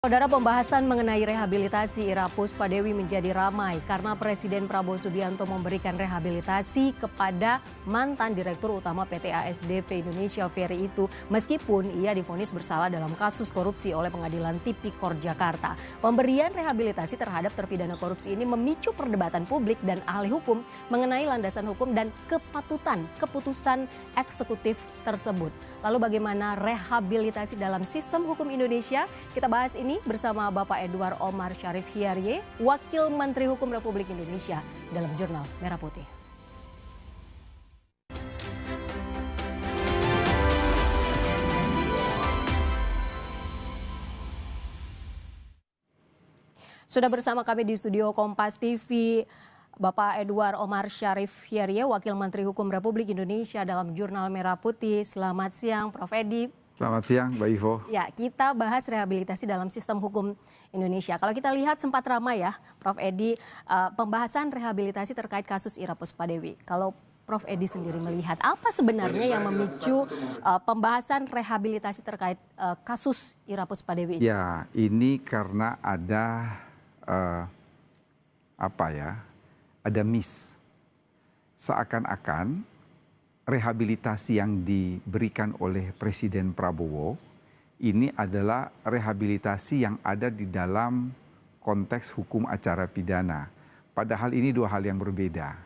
Saudara, pembahasan mengenai rehabilitasi Ira Puspadewi menjadi ramai karena Presiden Prabowo Subianto memberikan rehabilitasi kepada mantan Direktur Utama PT ASDP Indonesia Ferry itu meskipun ia divonis bersalah dalam kasus korupsi oleh Pengadilan Tipikor Jakarta. Pemberian rehabilitasi terhadap terpidana korupsi ini memicu perdebatan publik dan ahli hukum mengenai landasan hukum dan kepatutan keputusan eksekutif tersebut. Lalu bagaimana rehabilitasi dalam sistem hukum Indonesia? Kita bahas ini bersama Bapak Edward Omar Syarif Hierye, Wakil Menteri Hukum Republik Indonesia dalam Jurnal Merah Putih. Sudah bersama kami di studio Kompas TV, Bapak Edward Omar Syarif Hierye, Wakil Menteri Hukum Republik Indonesia dalam Jurnal Merah Putih. Selamat siang, Prof. Edi. Selamat siang, Mbak Ivo. Ya, kita bahas rehabilitasi dalam sistem hukum Indonesia. Kalau kita lihat sempat ramai ya, Prof. Edi, pembahasan rehabilitasi terkait kasus Ira Puspadewi. Kalau Prof. Edi sendiri melihat apa sebenarnya yang memicu pembahasan rehabilitasi terkait kasus Ira Puspadewi ini? Ya, ini karena ada ada miss. Seakan-akan rehabilitasi yang diberikan oleh Presiden Prabowo ini adalah rehabilitasi yang ada di dalam konteks hukum acara pidana. Padahal ini dua hal yang berbeda.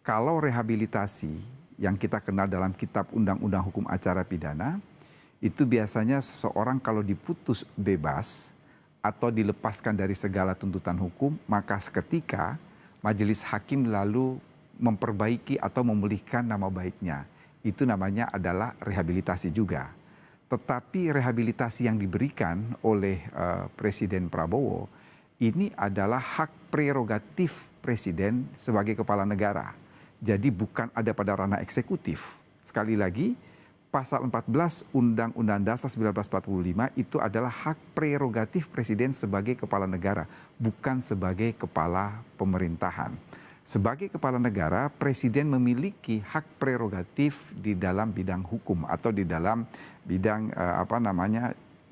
Kalau rehabilitasi yang kita kenal dalam kitab Undang-Undang Hukum Acara Pidana, itu biasanya seseorang kalau diputus bebas atau dilepaskan dari segala tuntutan hukum, maka seketika majelis hakim lalu memperbaiki atau memulihkan nama baiknya. Itu namanya adalah rehabilitasi juga. Tetapi rehabilitasi yang diberikan oleh Presiden Prabowo ini adalah hak prerogatif Presiden sebagai kepala negara. Jadi bukan ada pada ranah eksekutif. Sekali lagi, Pasal 14 Undang-Undang Dasar 1945 itu adalah hak prerogatif Presiden sebagai kepala negara, bukan sebagai kepala pemerintahan. Sebagai kepala negara, Presiden memiliki hak prerogatif di dalam bidang hukum atau di dalam bidang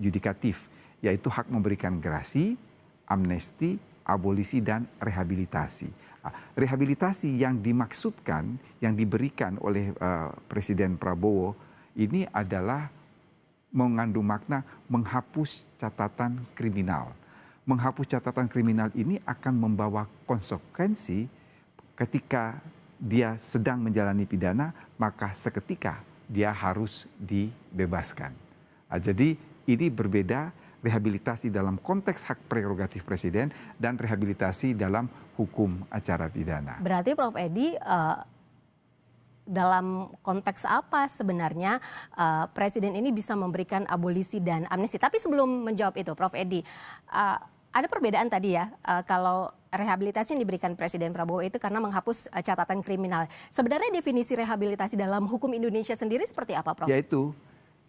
yudikatif, yaitu hak memberikan gerasi, amnesti, abolisi, dan rehabilitasi. Rehabilitasi yang dimaksudkan, yang diberikan oleh Presiden Prabowo, ini adalah mengandung makna menghapus catatan kriminal. Menghapus catatan kriminal ini akan membawa konsekuensi ketika dia sedang menjalani pidana, maka seketika dia harus dibebaskan. Jadi ini berbeda rehabilitasi dalam konteks hak prerogatif Presiden dan rehabilitasi dalam hukum acara pidana. Berarti Prof. Edi, dalam konteks apa sebenarnya Presiden ini bisa memberikan abolisi dan amnesti? Tapi sebelum menjawab itu, Prof. Edi, ada perbedaan tadi ya, kalau rehabilitasi yang diberikan Presiden Prabowo itu karena menghapus catatan kriminal. Sebenarnya definisi rehabilitasi dalam hukum Indonesia sendiri seperti apa, Prof? Yaitu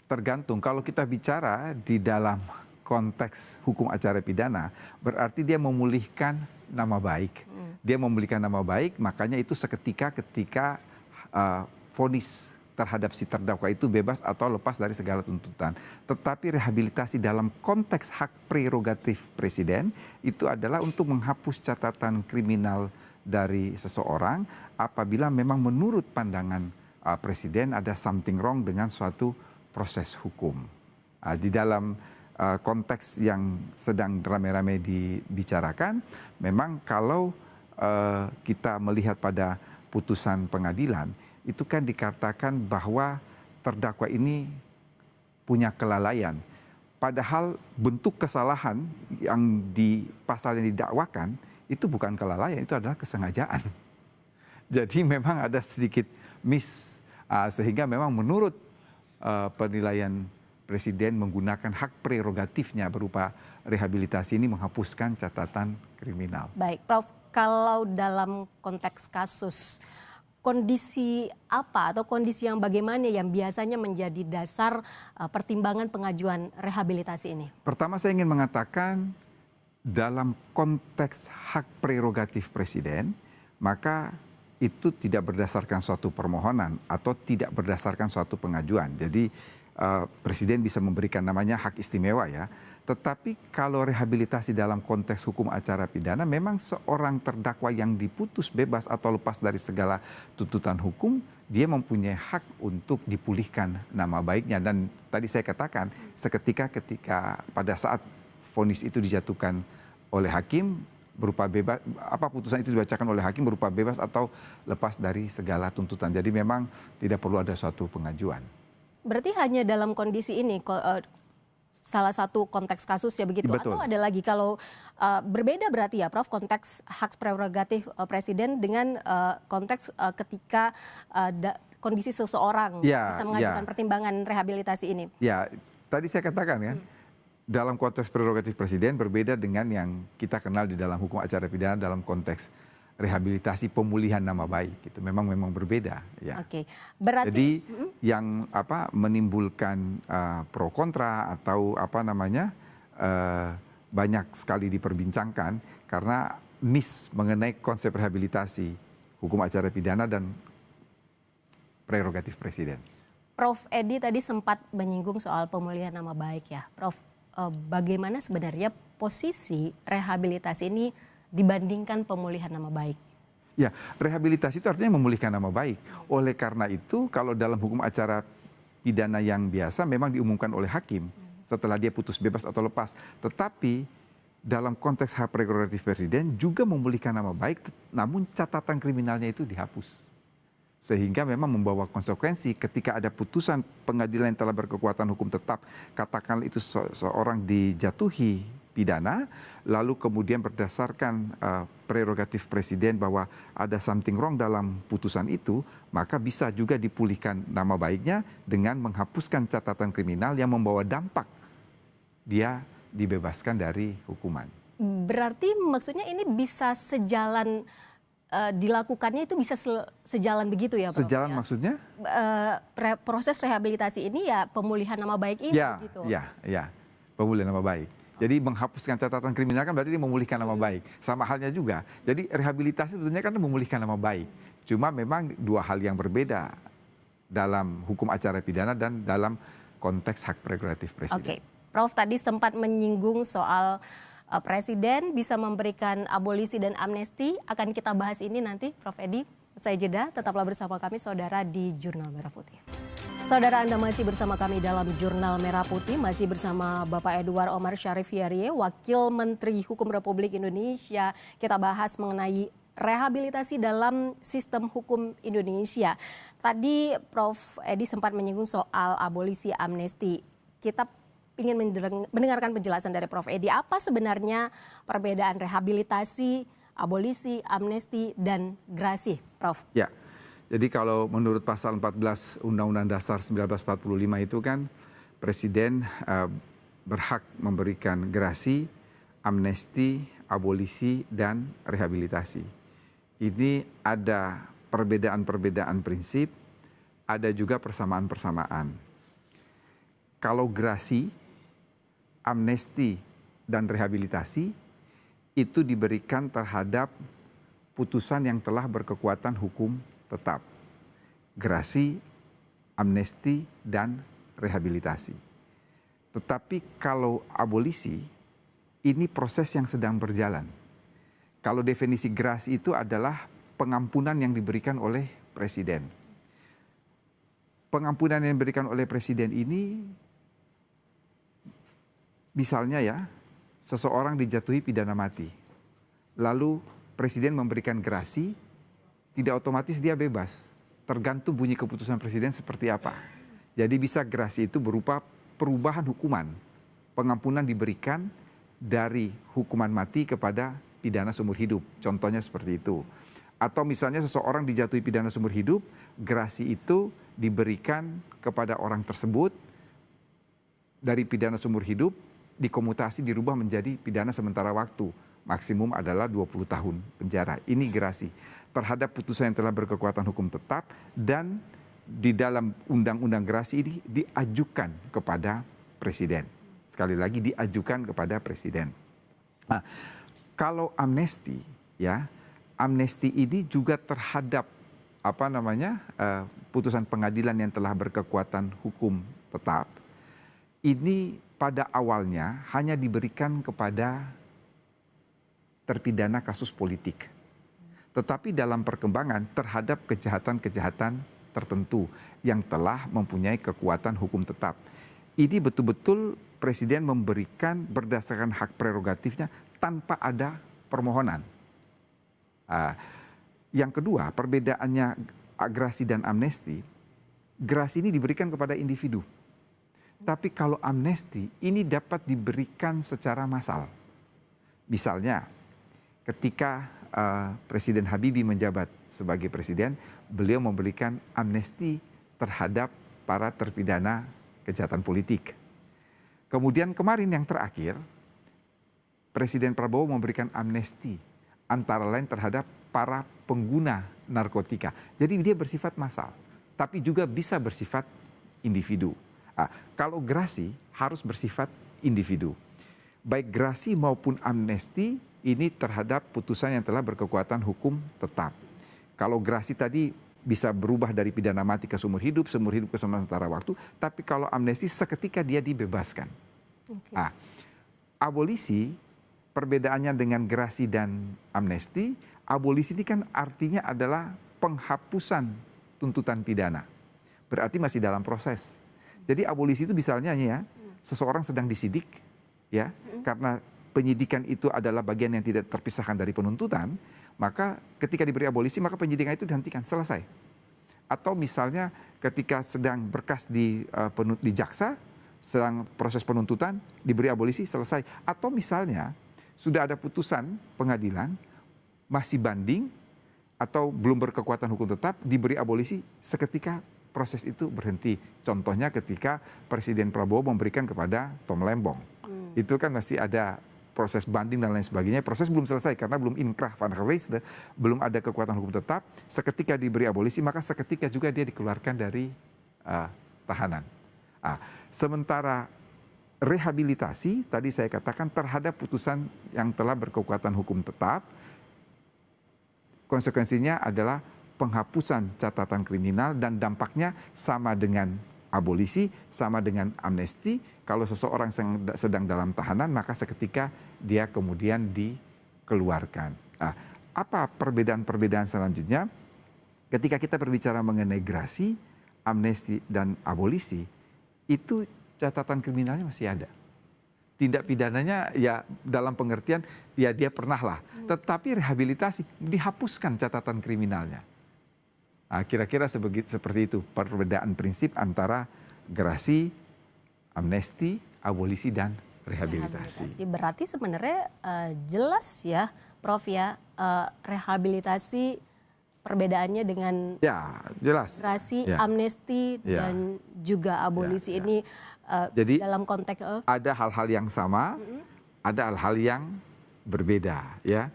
tergantung, kalau kita bicara di dalam konteks hukum acara pidana, berarti dia memulihkan nama baik. Dia memulihkan nama baik, makanya itu seketika ketika vonis terhadap si terdakwa itu bebas atau lepas dari segala tuntutan. Tetapi rehabilitasi dalam konteks hak prerogatif Presiden itu adalah untuk menghapus catatan kriminal dari seseorang apabila memang menurut pandangan Presiden ada something wrong dengan suatu proses hukum. Di dalam konteks yang sedang rame-rame dibicarakan, memang kalau kita melihat pada putusan pengadilan, itu kan dikatakan bahwa terdakwa ini punya kelalaian. Padahal bentuk kesalahan yang di pasal yang didakwakan itu bukan kelalaian, itu adalah kesengajaan. Jadi memang ada sedikit miss, sehingga memang menurut penilaian Presiden menggunakan hak prerogatifnya berupa rehabilitasi ini menghapuskan catatan kriminal. Baik, Prof. Kalau dalam konteks kasus, kondisi apa atau kondisi yang bagaimana yang biasanya menjadi dasar pertimbangan pengajuan rehabilitasi ini? Pertama saya ingin mengatakan dalam konteks hak prerogatif Presiden, maka itu tidak berdasarkan suatu permohonan atau tidak berdasarkan suatu pengajuan. Jadi presiden bisa memberikan namanya hak istimewa ya. Tetapi kalau rehabilitasi dalam konteks hukum acara pidana, memang seorang terdakwa yang diputus bebas atau lepas dari segala tuntutan hukum, dia mempunyai hak untuk dipulihkan nama baiknya. Dan tadi saya katakan, seketika ketika pada saat vonis itu dijatuhkan oleh hakim, berupa bebas, putusan itu dibacakan oleh hakim berupa bebas atau lepas dari segala tuntutan. Jadi memang tidak perlu ada suatu pengajuan. Berarti hanya dalam kondisi ini salah satu konteks kasus ya begitu. Betul. Atau ada lagi kalau berbeda berarti ya Prof, konteks hak prerogatif presiden dengan konteks ketika kondisi seseorang bisa mengajukan pertimbangan rehabilitasi ini. Ya, tadi saya katakan ya. Dalam konteks prerogatif presiden berbeda dengan yang kita kenal di dalam hukum acara pidana dalam konteks rehabilitasi pemulihan nama baik. Itu memang berbeda. Ya. Oke, berarti jadi yang menimbulkan pro kontra atau banyak sekali diperbincangkan karena miss mengenai konsep rehabilitasi hukum acara pidana dan prerogatif presiden. Prof Edi tadi sempat menyinggung soal pemulihan nama baik ya, Prof. Bagaimana sebenarnya posisi rehabilitasi ini dibandingkan pemulihan nama baik? Ya, rehabilitasi itu artinya memulihkan nama baik. Oleh karena itu, kalau dalam hukum acara pidana yang biasa memang diumumkan oleh hakim setelah dia putus bebas atau lepas. Tetapi dalam konteks hak prerogatif presiden juga memulihkan nama baik, namun catatan kriminalnya itu dihapus. Sehingga memang membawa konsekuensi ketika ada putusan pengadilan yang telah berkekuatan hukum tetap, katakanlah itu seorang dijatuhi pidana, lalu kemudian berdasarkan prerogatif presiden bahwa ada something wrong dalam putusan itu, maka bisa juga dipulihkan nama baiknya dengan menghapuskan catatan kriminal yang membawa dampak dia dibebaskan dari hukuman. Berarti maksudnya ini bisa sejalan dilakukannya itu bisa sejalan begitu ya Prof? Sejalan ya? Maksudnya? Proses rehabilitasi ini ya pemulihan nama baik ini gitu. Ya, pemulihan nama baik. Jadi menghapuskan catatan kriminal kan berarti dia memulihkan nama baik. Sama halnya juga. Jadi rehabilitasi sebetulnya kan memulihkan nama baik. Cuma memang dua hal yang berbeda dalam hukum acara pidana dan dalam konteks hak prerogatif presiden. Oke, Prof tadi sempat menyinggung soal presiden bisa memberikan abolisi dan amnesti. Akan kita bahas ini nanti, Prof Edi. Usai jeda, tetaplah bersama kami, saudara, di Jurnal Merah Putih. Saudara, Anda masih bersama kami dalam Jurnal Merah Putih. Masih bersama Bapak Edward Omar Syarif Hierye, Wakil Menteri Hukum Republik Indonesia. Kita bahas mengenai rehabilitasi dalam sistem hukum Indonesia. Tadi Prof Edi sempat menyinggung soal abolisi amnesti. Kita ingin mendengarkan penjelasan dari Prof Edi. Apa sebenarnya perbedaan rehabilitasi, abolisi, amnesti, dan grasi, Prof? Ya, jadi kalau menurut pasal 14 Undang-Undang Dasar 1945 itu kan Presiden berhak memberikan grasi, amnesti, abolisi, dan rehabilitasi. Ini ada perbedaan-perbedaan prinsip, ada juga persamaan-persamaan. Kalau grasi, amnesti, dan rehabilitasi itu diberikan terhadap putusan yang telah berkekuatan hukum tetap. Grasi, amnesti, dan rehabilitasi. Tetapi kalau abolisi, ini proses yang sedang berjalan. Kalau definisi grasi itu adalah pengampunan yang diberikan oleh presiden. Pengampunan yang diberikan oleh presiden ini, misalnya ya, seseorang dijatuhi pidana mati. Lalu presiden memberikan grasi, tidak otomatis dia bebas. Tergantung bunyi keputusan presiden seperti apa. Jadi bisa grasi itu berupa perubahan hukuman. Pengampunan diberikan dari hukuman mati kepada pidana seumur hidup. Contohnya seperti itu. Atau misalnya seseorang dijatuhi pidana seumur hidup, grasi itu diberikan kepada orang tersebut dari pidana seumur hidup, dikomutasi, dirubah menjadi pidana sementara waktu. Maksimum adalah 20 tahun penjara. Ini grasi terhadap putusan yang telah berkekuatan hukum tetap, dan di dalam undang-undang grasi ini diajukan kepada presiden. Sekali lagi diajukan kepada presiden. Nah, kalau amnesti, ya, amnesti ini juga terhadap putusan pengadilan yang telah berkekuatan hukum tetap ini pada awalnya hanya diberikan kepada terpidana kasus politik. Tetapi dalam perkembangan terhadap kejahatan-kejahatan tertentu yang telah mempunyai kekuatan hukum tetap. Ini betul-betul Presiden memberikan berdasarkan hak prerogatifnya tanpa ada permohonan. Yang kedua, perbedaannya gerasi dan amnesti. Gerasi ini diberikan kepada individu. Tapi kalau amnesti ini dapat diberikan secara massal. Misalnya ketika Presiden Habibie menjabat sebagai presiden, beliau memberikan amnesti terhadap para terpidana kejahatan politik. Kemudian kemarin yang terakhir, Presiden Prabowo memberikan amnesti antara lain terhadap para pengguna narkotika. Jadi dia bersifat massal, tapi juga bisa bersifat individu. Kalau gerasi harus bersifat individu. Baik gerasi maupun amnesti ini terhadap putusan yang telah berkekuatan hukum tetap. Kalau gerasi tadi bisa berubah dari pidana mati ke seumur hidup ke sementara waktu. Tapi kalau amnesti seketika dia dibebaskan. Abolisi perbedaannya dengan gerasi dan amnesti. Abolisi ini kan artinya adalah penghapusan tuntutan pidana. Berarti masih dalam proses. Jadi abolisi itu misalnya ya, seseorang sedang disidik, ya, karena penyidikan itu adalah bagian yang tidak terpisahkan dari penuntutan, maka ketika diberi abolisi maka penyidikan itu dihentikan, selesai. Atau misalnya ketika sedang berkas di jaksa, sedang proses penuntutan, diberi abolisi, selesai. Atau misalnya sudah ada putusan pengadilan, masih banding atau belum berkekuatan hukum tetap, diberi abolisi, seketika proses itu berhenti. Contohnya ketika Presiden Prabowo memberikan kepada Tom Lembong. Itu kan masih ada proses banding dan lain sebagainya. Proses belum selesai karena belum inkrah van geweest, belum ada kekuatan hukum tetap. Seketika diberi abolisi, maka seketika juga dia dikeluarkan dari tahanan. Sementara rehabilitasi, tadi saya katakan terhadap putusan yang telah berkekuatan hukum tetap, konsekuensinya adalah penghapusan catatan kriminal dan dampaknya sama dengan abolisi, sama dengan amnesti. Kalau seseorang sedang dalam tahanan, maka seketika dia kemudian dikeluarkan. Apa perbedaan-perbedaan selanjutnya? Ketika kita berbicara mengenai gerasi, amnesti, dan abolisi, itu catatan kriminalnya masih ada. Tindak pidananya ya dalam pengertian ya dia pernah lah. Tetapi rehabilitasi dihapuskan catatan kriminalnya. Kira-kira seperti itu perbedaan prinsip antara gerasi, amnesti, abolisi, dan rehabilitasi. Berarti sebenarnya jelas ya Prof ya, rehabilitasi perbedaannya dengan jelas. gerasi, amnesti, dan juga abolisi ini jadi, dalam konteks ada hal-hal yang sama, ada hal-hal yang berbeda ya.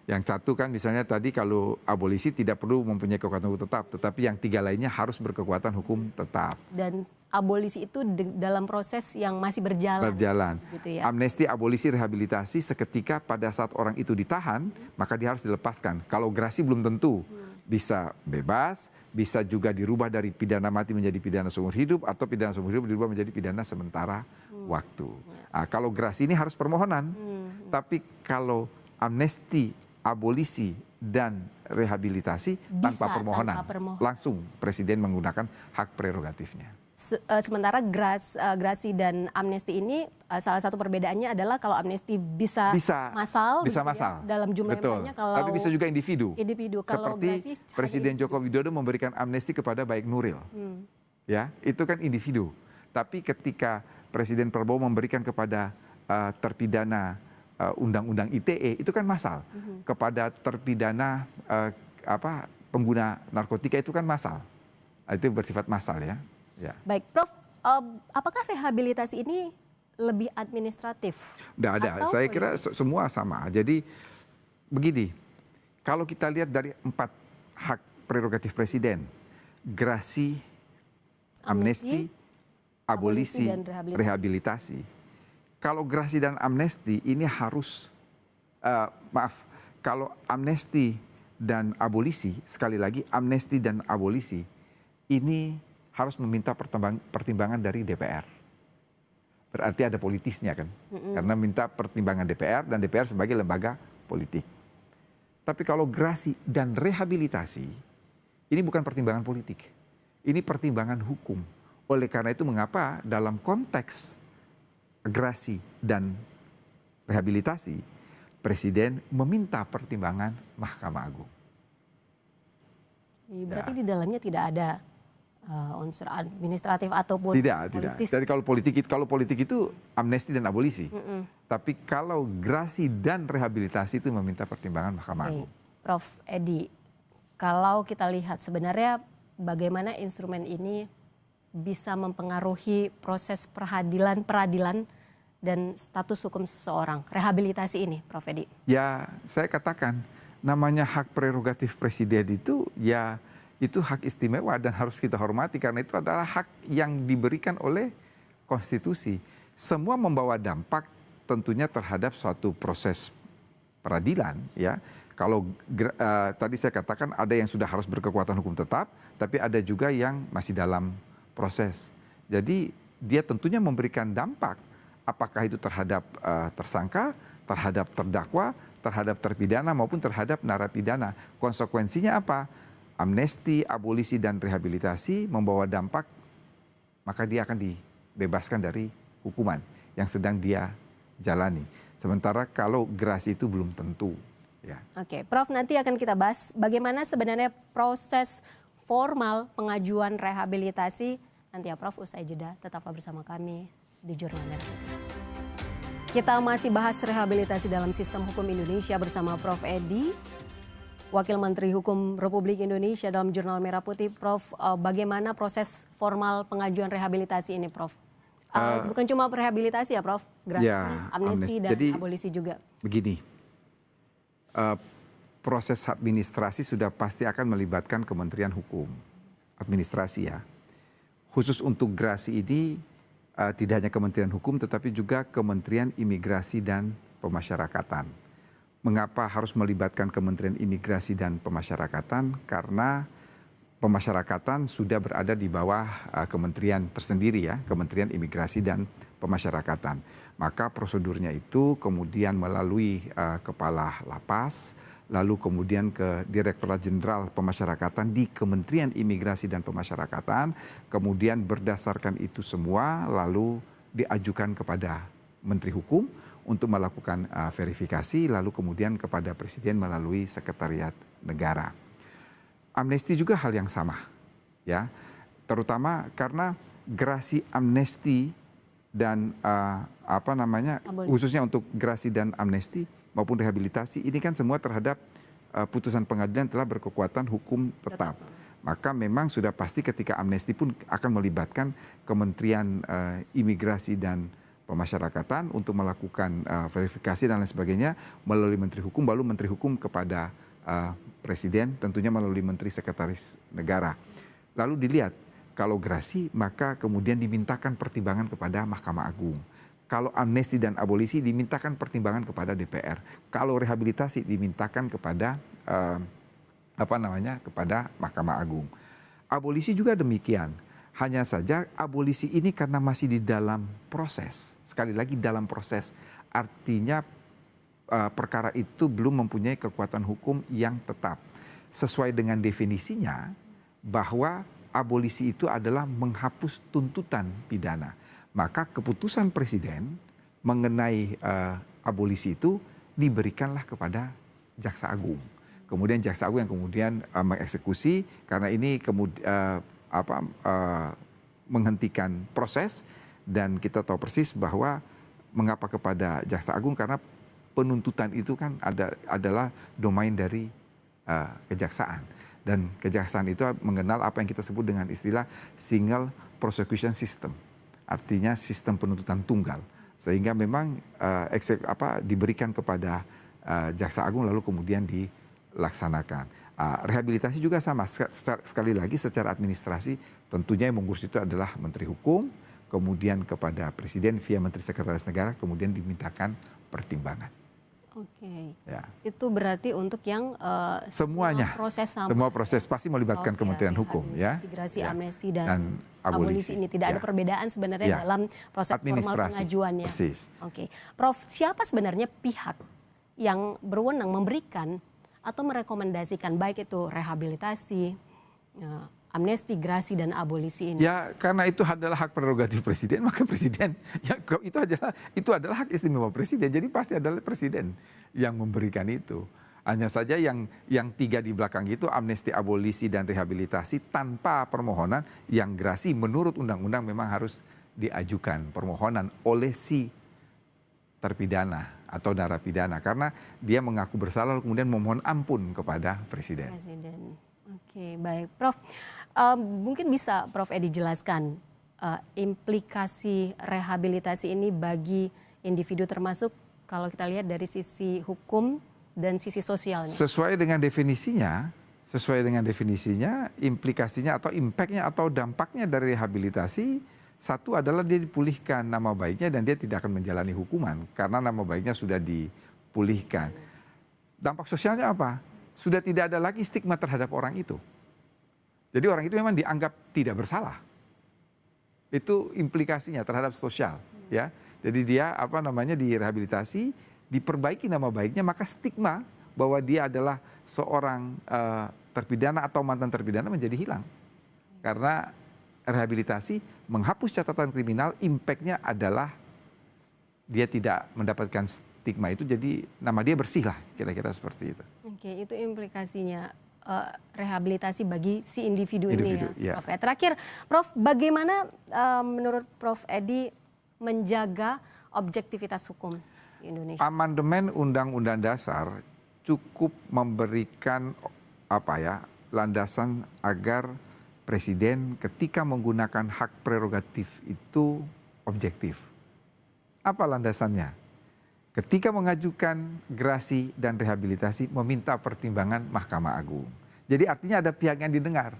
Yang satu kan misalnya tadi kalau abolisi tidak perlu mempunyai kekuatan hukum tetap, tetapi yang tiga lainnya harus berkekuatan hukum tetap. Dan abolisi itu dalam proses yang masih berjalan. Gitu ya. Amnesti, abolisi, rehabilitasi seketika pada saat orang itu ditahan, maka dia harus dilepaskan. Kalau gerasi belum tentu, bisa bebas, bisa juga dirubah dari pidana mati menjadi pidana seumur hidup, atau pidana seumur hidup dirubah menjadi pidana sementara waktu. Kalau gerasi ini harus permohonan, tapi kalau amnesti, abolisi, dan rehabilitasi tanpa permohonan. Langsung Presiden menggunakan hak prerogatifnya. Sementara gerasi dan amnesti ini salah satu perbedaannya adalah kalau amnesti bisa massal, bisa massal. Ya, dalam jumlah yang banyak. Kalau tapi bisa juga individu. Kalau seperti Presiden Joko Widodo memberikan amnesti kepada baik Nuril. Ya, itu kan individu. Tapi ketika Presiden Prabowo memberikan kepada terpidana Undang-Undang ITE, itu kan massal. Kepada terpidana pengguna narkotika itu kan massal. Itu bersifat massal ya. Baik, Prof, apakah rehabilitasi ini lebih administratif? Tidak ada, saya kira semua sama. Jadi begini, kalau kita lihat dari 4 hak prerogatif Presiden, gerasi, amnesti, abolisi, dan rehabilitasi. Kalau gerasi dan amnesti ini harus, kalau amnesti dan abolisi, sekali lagi amnesti dan abolisi ini harus meminta pertimbangan dari DPR. Berarti ada politisnya kan, karena minta pertimbangan DPR dan DPR sebagai lembaga politik. Tapi kalau gerasi dan rehabilitasi, ini bukan pertimbangan politik, ini pertimbangan hukum. Oleh karena itu mengapa dalam konteks gerasi dan rehabilitasi, Presiden meminta pertimbangan Mahkamah Agung. Berarti di dalamnya tidak ada unsur administratif ataupun politis. Jadi kalau politik itu amnesti dan abolisi. Tapi kalau gerasi dan rehabilitasi itu meminta pertimbangan Mahkamah Agung. Prof. Edi, kalau kita lihat sebenarnya bagaimana instrumen ini bisa mempengaruhi proses peradilan dan status hukum seseorang, rehabilitasi ini, Prof. Edi? Ya, saya katakan namanya hak prerogatif presiden itu ya itu hak istimewa dan harus kita hormati karena itu adalah hak yang diberikan oleh konstitusi. Semua membawa dampak tentunya terhadap suatu proses peradilan ya. Kalau tadi saya katakan ada yang sudah harus berkekuatan hukum tetap, tapi ada juga yang masih dalam proses. Jadi dia tentunya memberikan dampak apakah itu terhadap tersangka, terhadap terdakwa, terhadap terpidana maupun terhadap narapidana. Konsekuensinya apa? Amnesti, abolisi, dan rehabilitasi membawa dampak, maka dia akan dibebaskan dari hukuman yang sedang dia jalani. Sementara kalau gerasi itu belum tentu. Ya. Oke, Prof, nanti akan kita bahas bagaimana sebenarnya proses formal pengajuan rehabilitasi. Nanti ya Prof, usai jeda, tetaplah bersama kami di Jurnal Merah Putih. Kita masih bahas rehabilitasi dalam sistem hukum Indonesia bersama Prof. Edi, Wakil Menteri Hukum Republik Indonesia dalam Jurnal Merah Putih. Prof, bagaimana proses formal pengajuan rehabilitasi ini, Prof? Bukan cuma rehabilitasi ya, Prof? Gerasi, ya, amnesti dan jadi, abolisi juga. Begini, proses administrasi sudah pasti akan melibatkan Kementerian Hukum, administrasi ya. Khusus untuk gerasi ini tidak hanya Kementerian Hukum tetapi juga Kementerian Imigrasi dan Pemasyarakatan. Mengapa harus melibatkan Kementerian Imigrasi dan Pemasyarakatan? Karena pemasyarakatan sudah berada di bawah kementerian tersendiri ya, Kementerian Imigrasi dan Pemasyarakatan. Maka prosedurnya itu kemudian melalui Kepala Lapas, lalu kemudian ke Direktorat Jenderal Pemasyarakatan di Kementerian Imigrasi dan Pemasyarakatan, kemudian berdasarkan itu semua lalu diajukan kepada Menteri Hukum untuk melakukan verifikasi, lalu kemudian kepada Presiden melalui Sekretariat Negara. Amnesti juga hal yang sama, ya, terutama karena gerasi amnesti dan khususnya untuk gerasi dan amnesti maupun rehabilitasi ini kan semua terhadap putusan pengadilan telah berkekuatan hukum tetap. Maka memang sudah pasti ketika amnesti pun akan melibatkan Kementerian Imigrasi dan Pemasyarakatan untuk melakukan verifikasi dan lain sebagainya melalui Menteri Hukum, baru Menteri Hukum kepada Presiden, tentunya melalui Menteri Sekretaris Negara. Lalu dilihat, kalau gerasi maka kemudian dimintakan pertimbangan kepada Mahkamah Agung. Kalau amnesti dan abolisi dimintakan pertimbangan kepada DPR. Kalau rehabilitasi dimintakan kepada kepada Mahkamah Agung. Abolisi juga demikian. Hanya saja abolisi ini karena masih di dalam proses. Sekali lagi dalam proses. Artinya perkara itu belum mempunyai kekuatan hukum yang tetap. Sesuai dengan definisinya bahwa abolisi itu adalah menghapus tuntutan pidana. Maka keputusan Presiden mengenai abolisi itu diberikanlah kepada Jaksa Agung. Kemudian Jaksa Agung yang kemudian mengeksekusi karena ini kemudian menghentikan proses dan kita tahu persis bahwa mengapa kepada Jaksa Agung karena penuntutan itu kan adalah domain dari kejaksaan dan kejaksaan itu mengenal apa yang kita sebut dengan istilah single prosecution system, artinya sistem penuntutan tunggal sehingga memang diberikan kepada Jaksa Agung lalu kemudian dilaksanakan. Rehabilitasi juga sama, sekali lagi secara administrasi tentunya yang mengurus itu adalah Menteri Hukum, kemudian kepada Presiden via Menteri Sekretaris Negara, kemudian dimintakan pertimbangan. Oke. Ya. Itu berarti untuk yang Semuanya, semua proses pasti melibatkan Kementerian Hukum, ya. Integrasi, Ya. amnesti dan abolisi ini tidak ada perbedaan sebenarnya dalam proses formal pengajuannya. Persis. Oke, Prof, siapa sebenarnya pihak yang berwenang memberikan atau merekomendasikan baik itu rehabilitasi, amnesti, grasi dan abolisi ini? Ya, karena itu adalah hak prerogatif presiden, maka presiden ya itu adalah hak istimewa presiden. Jadi pasti adalah presiden yang memberikan itu. Hanya saja yang tiga di belakang itu, amnesti, abolisi dan rehabilitasi tanpa permohonan, yang grasi menurut undang-undang memang harus diajukan permohonan oleh si terpidana atau narapidana karena dia mengaku bersalah kemudian memohon ampun kepada presiden. Oke, baik, Prof. Mungkin bisa Prof Edi jelaskan implikasi rehabilitasi ini bagi individu, termasuk kalau kita lihat dari sisi hukum dan sisi sosialnya. Sesuai dengan definisinya, implikasinya atau impactnya atau dampaknya dari rehabilitasi, satu adalah dia dipulihkan nama baiknya dan dia tidak akan menjalani hukuman karena nama baiknya sudah dipulihkan. Dampak sosialnya apa? Sudah tidak ada lagi stigma terhadap orang itu. Jadi orang itu memang dianggap tidak bersalah. Itu implikasinya terhadap sosial, ya. Jadi dia direhabilitasi, diperbaiki nama baiknya, maka stigma bahwa dia adalah seorang terpidana atau mantan terpidana menjadi hilang. Karena rehabilitasi menghapus catatan kriminal, impactnya adalah dia tidak mendapatkan stigma itu, jadi nama dia bersih lah, kira-kira seperti itu. Oke, itu implikasinya rehabilitasi bagi si individu ini ya, Prof. Terakhir, Prof, bagaimana menurut Prof Edi menjaga objektivitas hukum di Indonesia? Amandemen Undang-Undang Dasar cukup memberikan landasan agar presiden ketika menggunakan hak prerogatif itu objektif. Apa landasannya? Ketika mengajukan grasi dan rehabilitasi meminta pertimbangan Mahkamah Agung. Jadi artinya ada pihak yang didengar.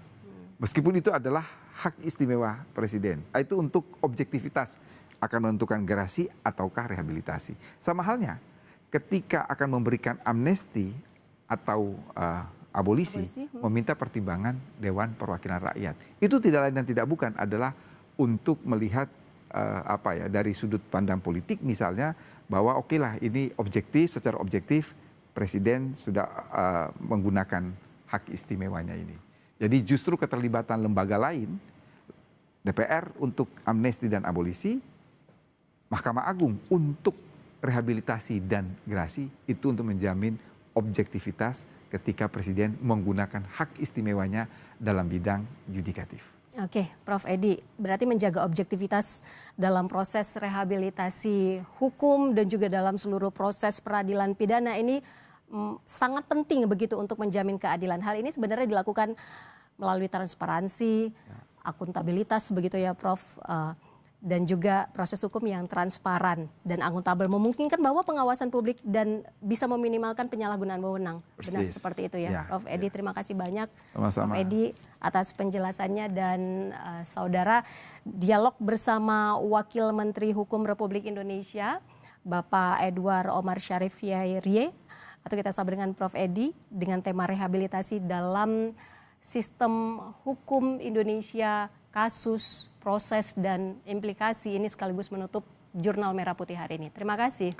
Meskipun itu adalah hak istimewa presiden. Itu untuk objektivitas akan menentukan grasi ataukah rehabilitasi. Sama halnya ketika akan memberikan amnesti atau abolisi, meminta pertimbangan Dewan Perwakilan Rakyat. Itu tidak lain dan tidak bukan adalah untuk melihat dari sudut pandang politik misalnya, bahwa oke lah ini objektif, secara objektif presiden sudah menggunakan hak istimewanya ini. Jadi justru keterlibatan lembaga lain, DPR untuk amnesti dan abolisi, Mahkamah Agung untuk rehabilitasi dan grasi, itu untuk menjamin objektivitas ketika presiden menggunakan hak istimewanya dalam bidang yudikatif. Oke, Prof Edi, berarti menjaga objektivitas dalam proses rehabilitasi hukum dan juga dalam seluruh proses peradilan pidana ini sangat penting begitu untuk menjamin keadilan. Hal ini sebenarnya dilakukan melalui transparansi, akuntabilitas begitu ya, Prof, dan juga proses hukum yang transparan dan akuntabel, memungkinkan bahwa pengawasan publik dan bisa meminimalkan penyalahgunaan wewenang. Benar seperti itu ya, Prof Edi. Terima kasih banyak, Prof Edi, atas penjelasannya. Dan saudara, dialog bersama Wakil Menteri Hukum Republik Indonesia, Bapak Edward Omar Syarif Yairye, atau kita sapa dengan Prof Edi, dengan tema rehabilitasi dalam sistem hukum Indonesia, kasus, proses, dan implikasi, ini sekaligus menutup Jurnal Merah Putih hari ini. Terima kasih.